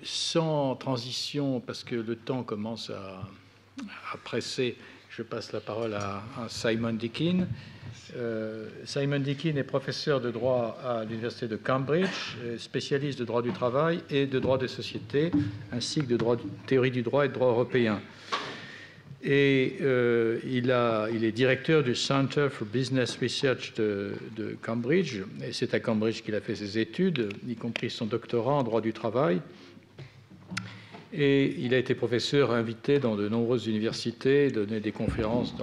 Sans transition, parce que le temps commence à presser, je passe la parole à Simon Deakin. Simon Deakin est professeur de droit à l'université de Cambridge, spécialiste de droit du travail et de droit des sociétés, ainsi que de théorie du droit et de droit européen. Et il est directeur du Center for Business Research de Cambridge, et c'est à Cambridge qu'il a fait ses études, y compris son doctorat en droit du travail. Et il a été professeur invité dans de nombreuses universités, donné des conférences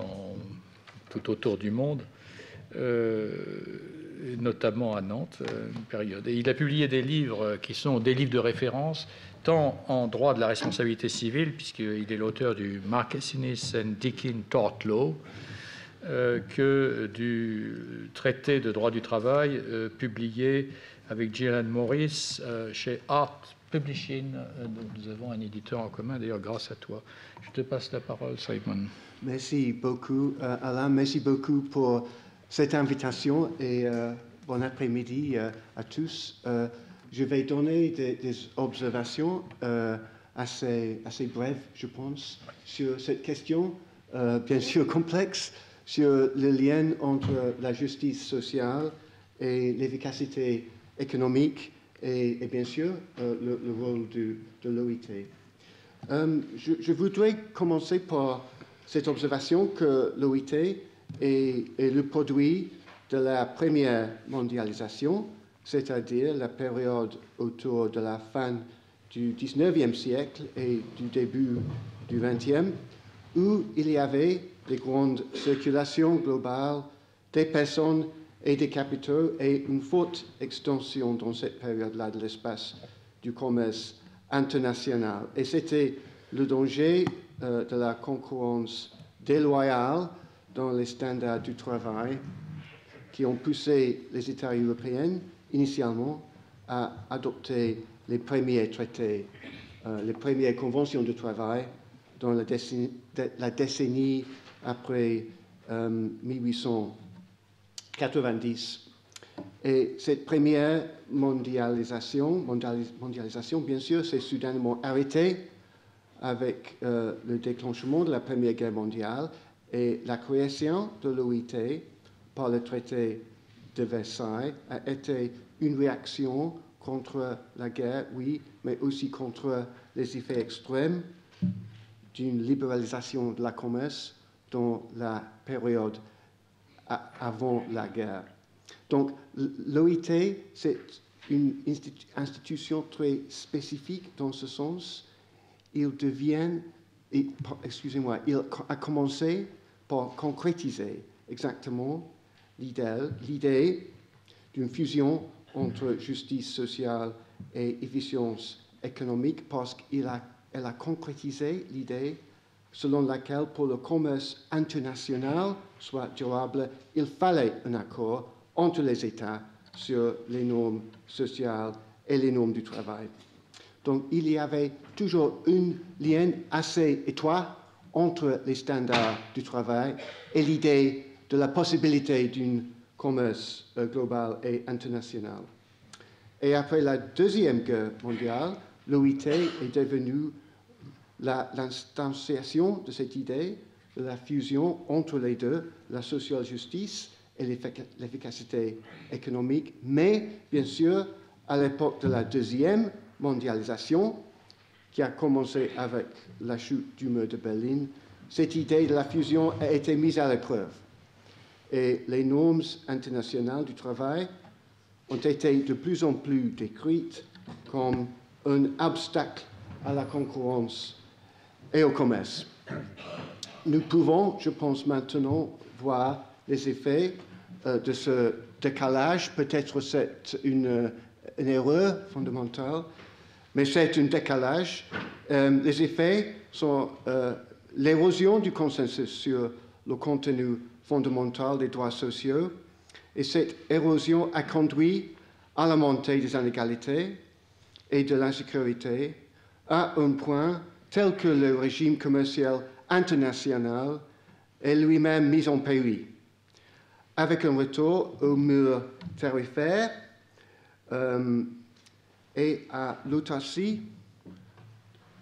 tout autour du monde, notamment à Nantes, une période. Et il a publié des livres qui sont des livres de référence, tant en droit de la responsabilité civile, puisqu'il est l'auteur du Marquesinis and Deakin Tort Law, que du traité de droit du travail publié avec Gillian Morris chez Art Publishing. Nous avons un éditeur en commun, d'ailleurs, grâce à toi. Je te passe la parole, Simon. Merci beaucoup, Alain. Merci beaucoup pour cette invitation et bon après-midi à tous. Je vais donner des observations assez brèves, je pense, sur cette question, bien sûr complexe, sur le lien entre la justice sociale et l'efficacité économique et bien sûr le rôle de l'OIT. Je voudrais commencer par cette observation que l'OIT est le produit de la première mondialisation, c'est-à-dire la période autour de la fin du 19e siècle et du début du 20e, où il y avait des grandes circulations globales des personnes et des capitaux et une forte extension dans cette période-là de l'espace du commerce international. Et c'était le danger de la concurrence déloyale dans les standards du travail qui ont poussé les États européens initialement à adopter les premiers traités, les premières conventions de travail dans la décennie après 1890. Et cette première mondialisation, bien sûr, s'est soudainement arrêtée avec le déclenchement de la Première Guerre mondiale et la création de l'OIT par le traité de Versailles a été une réaction contre la guerre, oui, mais aussi contre les effets extrêmes d'une libéralisation de la commerce dans la période avant la guerre. Donc, l'OIT, c'est une institution très spécifique dans ce sens. Il a commencé par concrétiser exactement l'idée d'une fusion entre justice sociale et efficience économique parce qu'elle a concrétisé l'idée selon laquelle pour le commerce international soit durable, il fallait un accord entre les États sur les normes sociales et les normes du travail. Donc il y avait toujours un lien assez étroit entre les standards du travail et l'idée de la possibilité d'un commerce global et international. Et après la Deuxième Guerre mondiale, l'OIT est devenue l'instanciation de cette idée de la fusion entre les deux, la social justice et l'efficacité économique. Mais, bien sûr, à l'époque de la Deuxième mondialisation, qui a commencé avec la chute du mur de Berlin, cette idée de la fusion a été mise à l'épreuve. Et les normes internationales du travail ont été de plus en plus décrites comme un obstacle à la concurrence et au commerce. Nous pouvons, je pense maintenant, voir les effets de ce décalage. Peut-être c'est une erreur fondamentale, mais c'est un décalage. Les effets sont l'érosion du consensus sur le contenu fondamental des droits sociaux, et cette érosion a conduit à la montée des inégalités et de l'insécurité à un point tel que le régime commercial international est lui-même mis en péril, avec un retour au mur tarifaire et à l'autarcie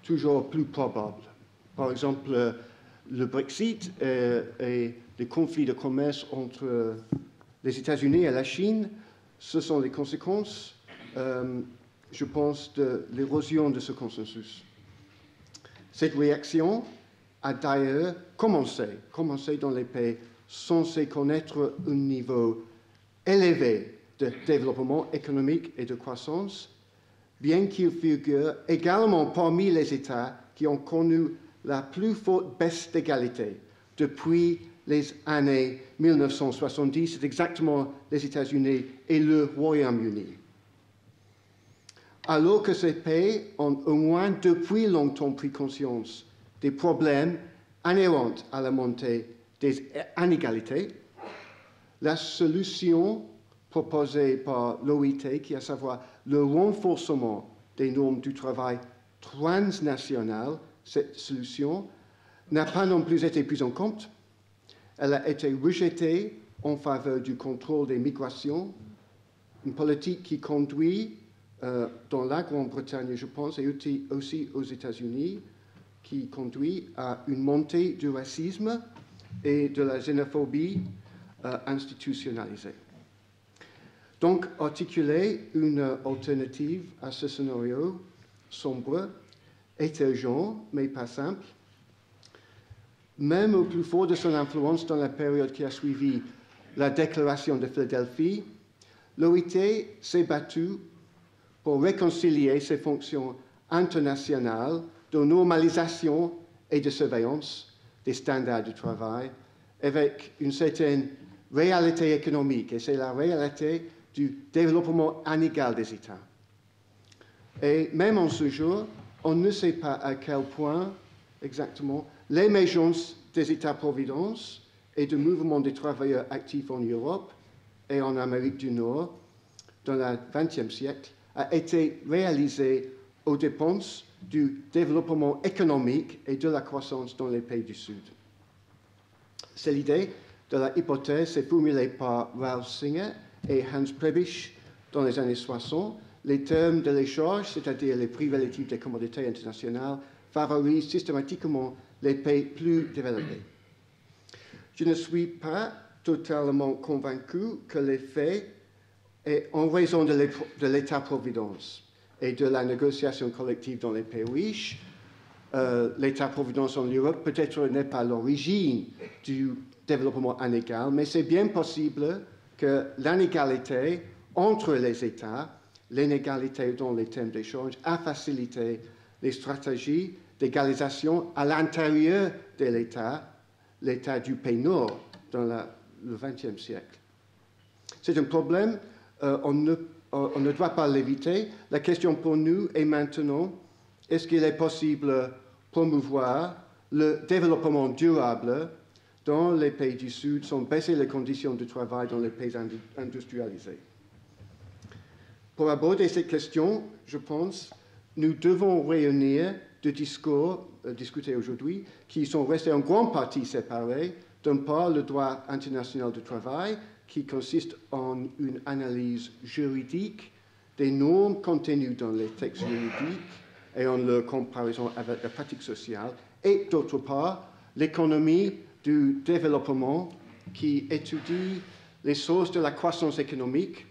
toujours plus probable. Par exemple, le Brexit et les conflits de commerce entre les États-Unis et la Chine, ce sont les conséquences, je pense, de l'érosion de ce consensus. Cette réaction a d'ailleurs commencé dans les pays censés connaître un niveau élevé de développement économique et de croissance, bien qu'il figure également parmi les États qui ont connu la plus forte baisse d'égalité depuis les années 1970, c'est exactement les États-Unis et le Royaume-Uni. Alors que ces pays ont au moins depuis longtemps pris conscience des problèmes inhérents à la montée des inégalités, la solution proposée par l'OIT, qui est à savoir le renforcement des normes du travail transnational, cette solution n'a pas non plus été prise en compte. Elle a été rejetée en faveur du contrôle des migrations, une politique qui conduit dans la Grande-Bretagne, je pense, et aussi aux États-Unis, qui conduit à une montée du racisme et de la xénophobie institutionnalisée. Donc, articuler une alternative à ce scénario sombre est urgent, mais pas simple. Même au plus fort de son influence dans la période qui a suivi la déclaration de Philadelphie, l'OIT s'est battu pour réconcilier ses fonctions internationales de normalisation et de surveillance des standards du travail avec une certaine réalité économique, et c'est la réalité du développement inégal des États. Et même en ce jour, on ne sait pas à quel point exactement l'émergence des États-providence et du mouvement des travailleurs actifs en Europe et en Amérique du Nord dans le XXe siècle a été réalisée aux dépenses du développement économique et de la croissance dans les pays du Sud. C'est l'idée de la hypothèse formulée par Ralph Singer et Hans Prebisch dans les années 60. Les termes de l'échange, c'est-à-dire les prix relatifs des commodités internationales, favorisent systématiquement les pays plus développés. Je ne suis pas totalement convaincu que l'effet est en raison de l'État-providence et de la négociation collective dans les pays riches. L'État-providence en Europe peut-être n'est pas l'origine du développement inégal, mais c'est bien possible que l'inégalité entre les États, l'inégalité dans les termes d'échange, a facilité les stratégies d'égalisation à l'intérieur de l'État du pays Nord dans le XXe siècle. C'est un problème, on ne doit pas l'éviter. La question pour nous est maintenant, est-ce qu'il est possible de promouvoir le développement durable dans les pays du Sud sans baisser les conditions de travail dans les pays industrialisés? Pour aborder cette question, je pense, nous devons réunir deux discours discutés aujourd'hui qui sont restés en grande partie séparés. D'une part, le droit international du travail, qui consiste en une analyse juridique des normes contenues dans les textes juridiques et en leur comparaison avec la pratique sociale, et d'autre part, l'économie du développement qui étudie les sources de la croissance économique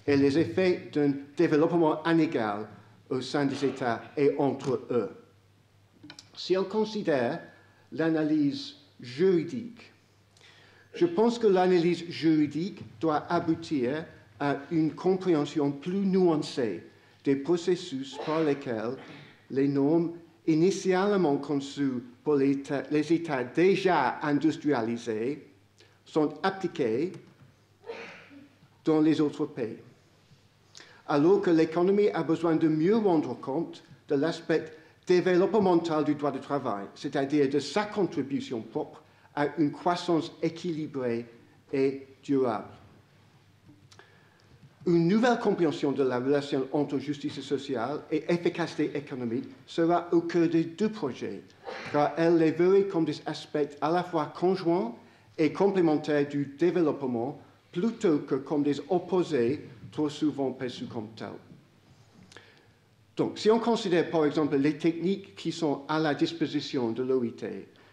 et les effets d'un développement inégal au sein des États et entre eux. Si on considère l'analyse juridique, je pense que l'analyse juridique doit aboutir à une compréhension plus nuancée des processus par lesquels les normes initialement conçues pour les États déjà industrialisés sont appliquées dans les autres pays. Alors que l'économie a besoin de mieux rendre compte de l'aspect développemental du droit du travail, c'est-à-dire de sa contribution propre à une croissance équilibrée et durable. Une nouvelle compréhension de la relation entre justice sociale et efficacité économique sera au cœur des deux projets, car elle les verrait comme des aspects à la fois conjoints et complémentaires du développement, plutôt que comme des opposés trop souvent perçus comme tels. Donc, si on considère par exemple les techniques qui sont à la disposition de l'OIT,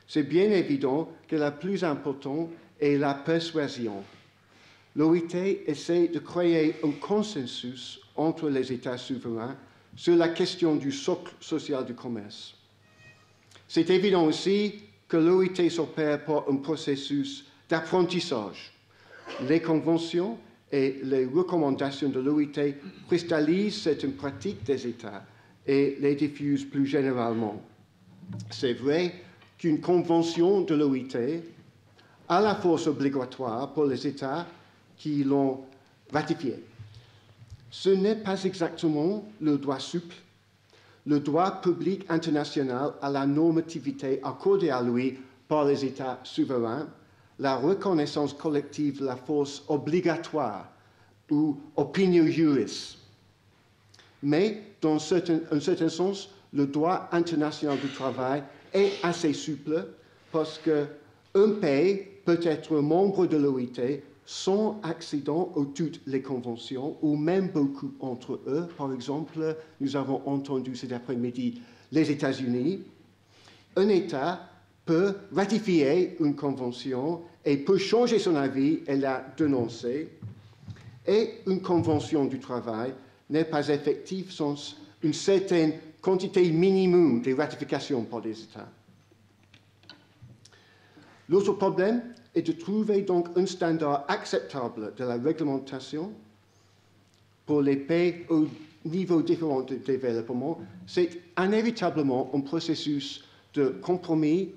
c'est bien évident que la plus importante est la persuasion. L'OIT essaie de créer un consensus entre les États souverains sur la question du socle social du commerce. C'est évident aussi que l'OIT s'opère par un processus d'apprentissage. Les conventions et les recommandations de l'OIT cristallisent certaines pratiques des États et les diffusent plus généralement. C'est vrai qu'une convention de l'OIT a la force obligatoire pour les États qui l'ont ratifiée. Ce n'est pas exactement le droit souple. Le droit public international a la normativité accordée à lui par les États souverains, la reconnaissance collective de la force obligatoire ou opinio juris. Mais, dans un certain sens, le droit international du travail est assez souple parce qu'un pays peut être membre de l'OIT sans accident à toutes les conventions, ou même beaucoup entre eux. Par exemple, nous avons entendu cet après-midi les États-Unis. Un État peut ratifier une convention et peut changer son avis et la dénoncer. Et une convention du travail n'est pas effective sans une certaine quantité minimum de ratifications par les États. L'autre problème est de trouver donc un standard acceptable de la réglementation pour les pays au niveau différent de développement. C'est inévitablement un processus de compromis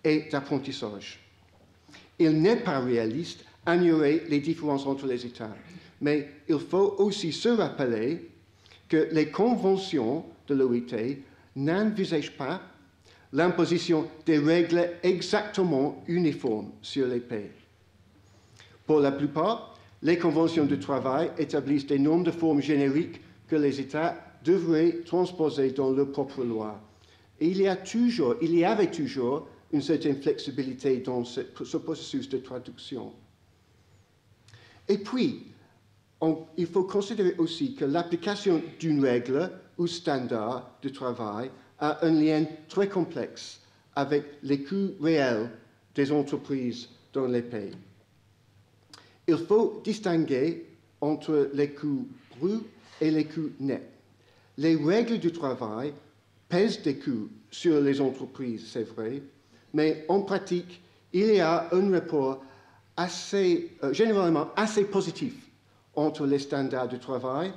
et d'apprentissage. Il n'est pas réaliste d'ignorer les différences entre les États, mais il faut aussi se rappeler que les conventions de l'OIT n'envisagent pas l'imposition des règles exactement uniformes sur les pays. Pour la plupart, les conventions de travail établissent des normes de forme génériques que les États devraient transposer dans leur propre loi. Et il y avait toujours une certaine flexibilité dans ce processus de traduction. Et puis, il faut considérer aussi que l'application d'une règle ou standard de travail a un lien très complexe avec les coûts réels des entreprises dans les pays. Il faut distinguer entre les coûts bruts et les coûts nets. Les règles du travail pèsent des coûts sur les entreprises, c'est vrai, mais en pratique, il y a un rapport généralement assez positif entre les standards du travail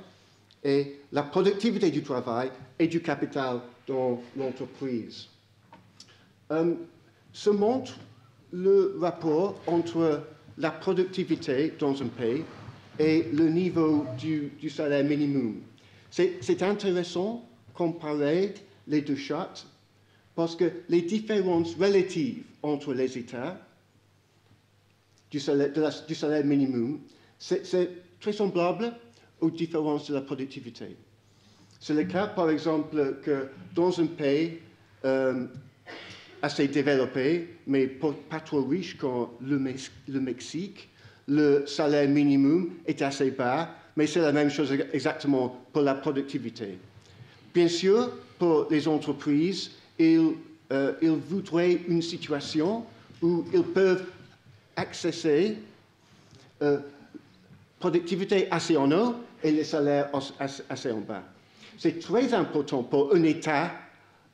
et la productivité du travail et du capital dans l'entreprise. Se montre le rapport entre la productivité dans un pays et le niveau du salaire minimum. C'est intéressant de comparer les deux chartes parce que les différences relatives entre les États du salaire minimum, c'est très semblable aux différences de la productivité. C'est le cas, par exemple, que dans un pays assez développé, mais pas trop riche comme le Mexique, le salaire minimum est assez bas, mais c'est la même chose exactement pour la productivité. Bien sûr, pour les entreprises, ils voudraient une situation où ils peuvent accéder productivité assez en haut et les salaires assez en bas. C'est très important pour un État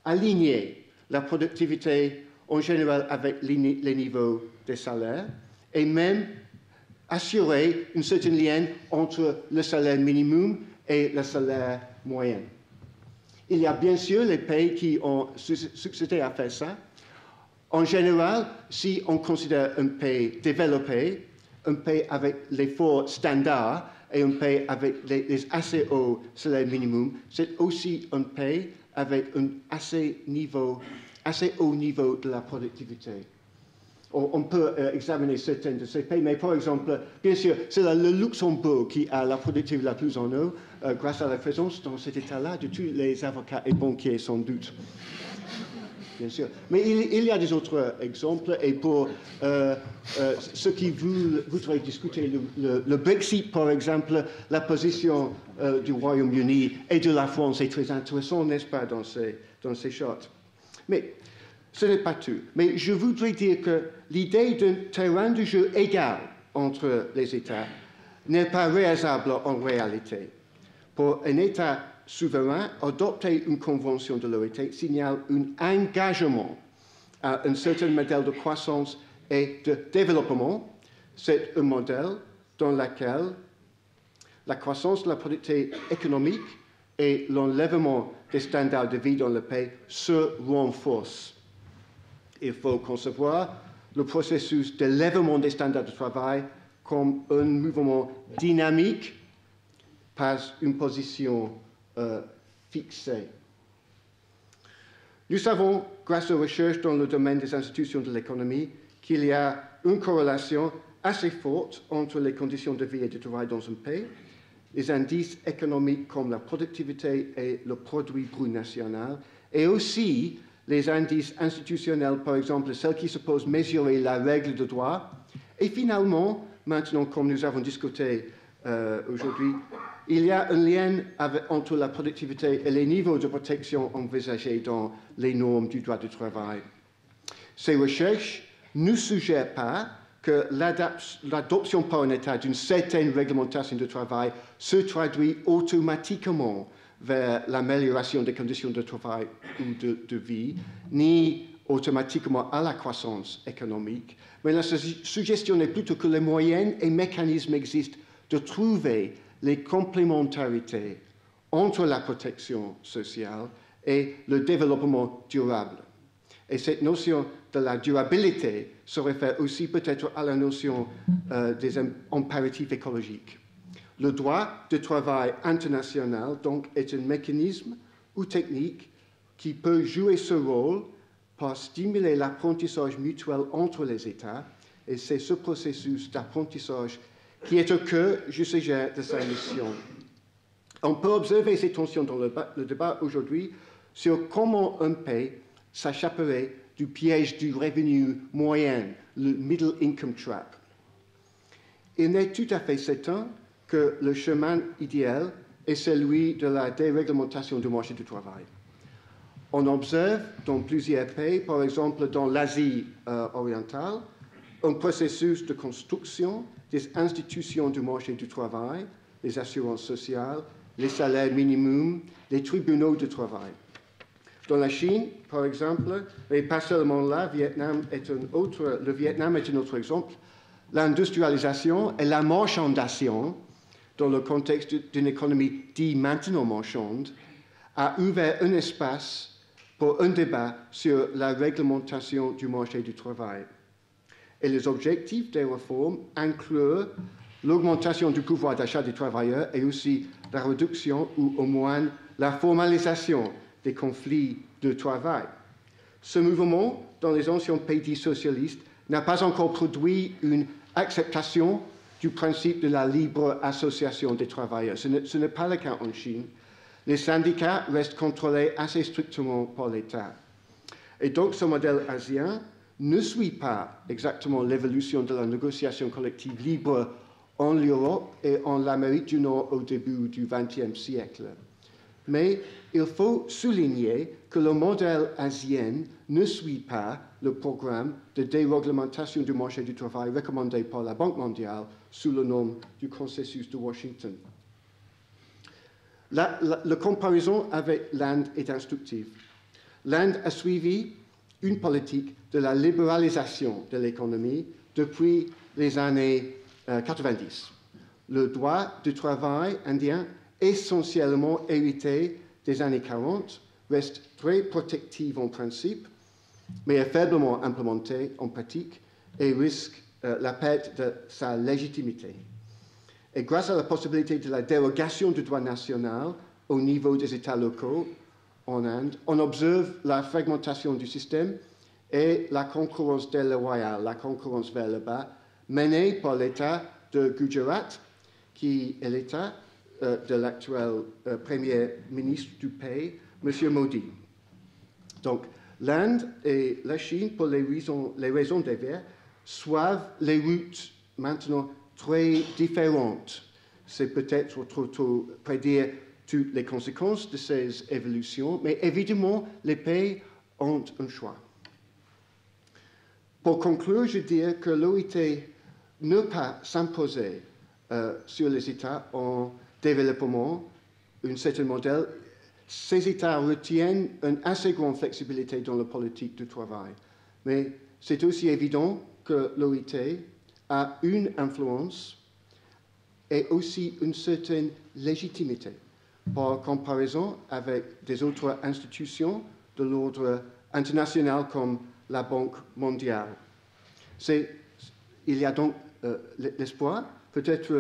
aligner la productivité en général avec les niveaux des salaires et même assurer un certain lien entre le salaire minimum et le salaire moyen. Il y a bien sûr les pays qui ont succédé à faire ça. En général, si on considère un pays développé, un pays avec les forts standards et un pays avec les assez hauts salaires minimum, c'est aussi un pays avec un assez haut niveau de la productivité. On peut examiner certains de ces pays, mais par exemple, bien sûr, c'est le Luxembourg qui a la productivité la plus en haut, grâce à la présence dans cet état-là de tous les avocats et banquiers, sans doute. bien sûr. Mais il y a des autres exemples, et pour ceux qui voudraient discuter le Brexit, par exemple, la position du Royaume-Uni et de la France est très intéressante, n'est-ce pas, dans ces chartes. Mais ce n'est pas tout. Mais je voudrais dire que l'idée d'un terrain de jeu égal entre les États n'est pas réalisable en réalité. Pour un État souverain, adopter une convention de l'OIT signale un engagement à un certain modèle de croissance et de développement. C'est un modèle dans lequel la croissance de la productivité économique et l'enlèvement des standards de vie dans le pays se renforcent. Il faut concevoir le processus d'élèvement des standards de travail comme un mouvement dynamique, pas une position fixée. Nous savons, grâce aux recherches dans le domaine des institutions de l'économie, qu'il y a une corrélation assez forte entre les conditions de vie et de travail dans un pays, les indices économiques comme la productivité et le produit brut national, et aussi les indices institutionnels, par exemple celles qui supposent mesurer la règle de droit. Et finalement, maintenant, comme nous avons discuté aujourd'hui, il y a un lien entre la productivité et les niveaux de protection envisagés dans les normes du droit du travail. Ces recherches ne suggèrent pas que l'adoption par un État d'une certaine réglementation du travail se traduit automatiquement vers l'amélioration des conditions de travail ou de vie, ni automatiquement à la croissance économique. Mais la suggestion est plutôt que les moyens et mécanismes existent de trouver les complémentarités entre la protection sociale et le développement durable. Et cette notion de la durabilité se réfère aussi peut-être à la notion des impératifs écologiques. Le droit de travail international, donc, est un mécanisme ou technique qui peut jouer ce rôle par stimuler l'apprentissage mutuel entre les États, et c'est ce processus d'apprentissage qui est au cœur, je suggère, de sa mission. On peut observer ces tensions dans le débat aujourd'hui sur comment un pays s'échapperait du piège du revenu moyen, le middle income trap. Il n'est tout à fait certain que le chemin idéal est celui de la déréglementation du marché du travail. On observe dans plusieurs pays, par exemple dans l'Asie orientale, un processus de construction des institutions du marché du travail, les assurances sociales, les salaires minimums, les tribunaux de travail. Dans la Chine, par exemple, et pas seulement là, le Vietnam est un autre exemple, l'industrialisation et la marchandisation, dans le contexte d'une économie dite maintenant marchande, a ouvert un espace pour un débat sur la réglementation du marché du travail. Et les objectifs des réformes incluent l'augmentation du pouvoir d'achat des travailleurs et aussi la réduction ou au moins la formalisation des conflits de travail. Ce mouvement, dans les anciens pays socialistes, n'a pas encore produit une acceptation du principe de la libre association des travailleurs. Ce n'est pas le cas en Chine. Les syndicats restent contrôlés assez strictement par l'État. Et donc, ce modèle asien ne suit pas exactement l'évolution de la négociation collective libre en Europe et en Amérique du Nord au début du XXe siècle. Mais il faut souligner que le modèle asien ne suit pas le programme de déréglementation du marché du travail recommandé par la Banque mondiale sous le nom du consensus de Washington. La comparaison avec l'Inde est instructive. L'Inde a suivi une politique de la libéralisation de l'économie depuis les années 90. Le droit du travail indien, essentiellement hérité des années 40, reste très protectif en principe, mais est faiblement implémenté en pratique et risque la perte de sa légitimité. Et grâce à la possibilité de la dérogation du droit national au niveau des États locaux en Inde, on observe la fragmentation du système et la concurrence déloyale, la concurrence vers le bas, menée par l'État de Gujarat, qui est l'État de l'actuel Premier ministre du pays, M. Modi. Donc, l'Inde et la Chine, pour les raisons diverses, suivent les routes maintenant très différentes. C'est peut-être trop tôt prédire toutes les conséquences de ces évolutions, mais évidemment, les pays ont un choix. Pour conclure, je dirais que l'OIT ne peut pas s'imposer sur les États en développement un certain modèle. Ces États retiennent une assez grande flexibilité dans la politique du travail. Mais c'est aussi évident que l'OIT a une influence et aussi une certaine légitimité par comparaison avec des autres institutions de l'ordre international comme la Banque mondiale. Il y a donc l'espoir, peut-être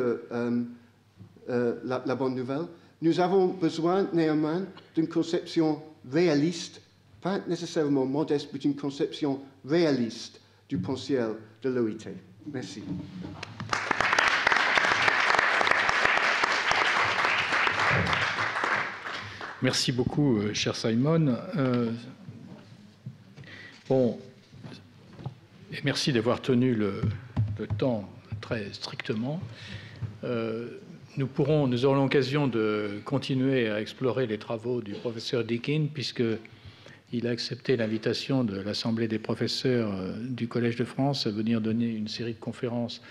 la bonne nouvelle. Nous avons besoin néanmoins d'une conception réaliste, pas nécessairement modeste, mais d'une conception réaliste du potentiel de l'OIT. Merci. Merci beaucoup, cher Simon. Bon, et merci d'avoir tenu le temps très strictement. Nous aurons l'occasion de continuer à explorer les travaux du professeur Deakin, puisqu'il a accepté l'invitation de l'Assemblée des professeurs du Collège de France à venir donner une série de conférences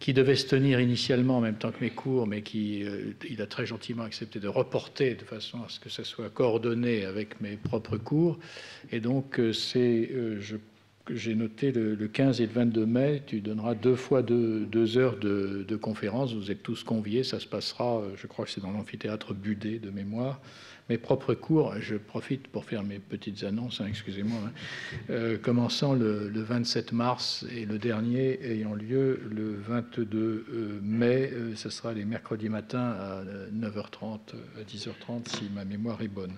qui devait se tenir initialement en même temps que mes cours, mais il a très gentiment accepté de reporter de façon à ce que ça soit coordonné avec mes propres cours. Et donc, j'ai noté le 15 et le 22 mai, tu donneras 2 fois 2 heures de conférence. Vous êtes tous conviés. Ça se passera, je crois que c'est dans l'amphithéâtre Budet de mémoire. Mes propres cours, je profite pour faire mes petites annonces, hein, excusez-moi, commençant le 27 mars et le dernier ayant lieu le 22 mai. Ce sera les mercredis matins à 9h30, à 10h30, si ma mémoire est bonne.